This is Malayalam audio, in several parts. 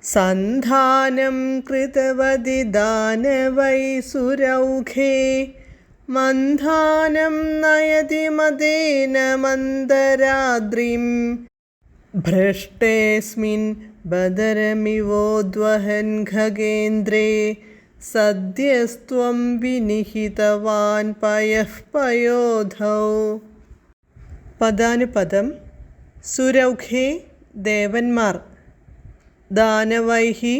സന്ധാനം കൃതവതി ദാനവൈസുരൗഘേ മന്ധാനം നയതി മദേന മന്ദരാദ്രിം ഭ്രഷ്ടേസ്മിൻ ബദരമിവോദ്വഹൻ ഖഗേന്ദ്രേ സദ്യസ്ത്വം വിനിഹിതവാൻ പയഃ പയോധൗ. പദാനുപദം. സുരൗഘേ ദേവന്മാർ, ദാനവൈഹി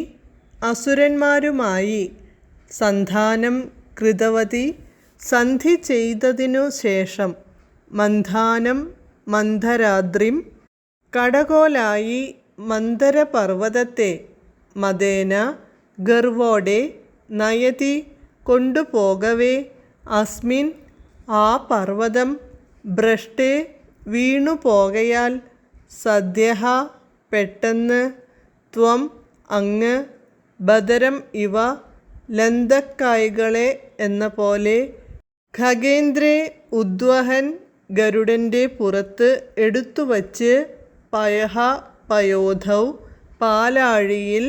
അസുരന്മാരുമായി, സന്ധാനം കൃതവതി സന്ധി ചെയ്തതിനു ശേഷം, മന്ധാനം മന്ദരാദ്രിം കടകോലായി മന്ദരപർവ്വതത്തെ, മദേന ഗർവോടെ, നയതി കൊണ്ടുപോകവേ, അസ്മിൻ ആ പർവ്വതം, ഭ്രഷ്ടേ വീണുപോകയാൽ, സദ്യഃ പെട്ടെന്ന്, ത്വം അങ്ങ്, ബദരം ഇവ ലന്തക്കായ്കളെ എന്ന പോലെ, ഖഗേന്ദ്രേ ഉദ്വഹൻ ഗരുഡൻ്റെ പുറത്ത് എടുത്തുവച്ച്, പയഃ പയോധൗ പാലാഴിയിൽ,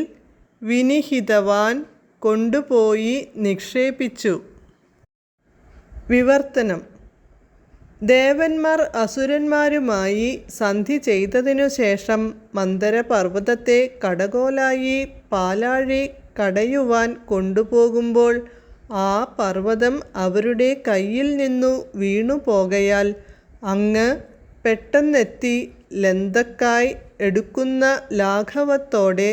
വിനിഹിതവാൻ കൊണ്ടുപോയി നിക്ഷേപിച്ചു. വിവർത്തനം. ദേവന്മാർ അസുരന്മാരുമായി സന്ധി ചെയ്തതിനു ശേഷം മന്ദരപർവ്വതത്തെ കടകോലായി പാലാഴി കടയുവാൻ കൊണ്ടുപോകുമ്പോൾ ആ പർവ്വതം അവരുടെ കയ്യിൽ നിന്നു വീണുപോകയാൽ അങ്ങ് പെട്ടെന്നെത്തി ലന്തക്കായ് എടുക്കുന്ന ലാഘവത്തോടെ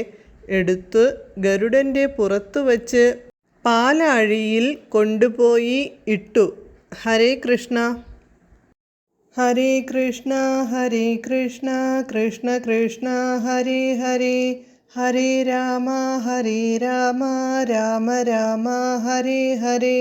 എടുത്ത് ഗരുഡൻ്റെ പുറത്തുവച്ച് പാലാഴിയിൽ കൊണ്ടുപോയി ഇട്ടു. ഹരേ കൃഷ്ണ. ഹരേ കൃഷ്ണ ഹരേ കൃഷ്ണ കൃഷ്ണ കൃഷ്ണ ഹരേ ഹരേ, ഹരേ രാമ രാമ രാമ ഹരേ ഹരേ.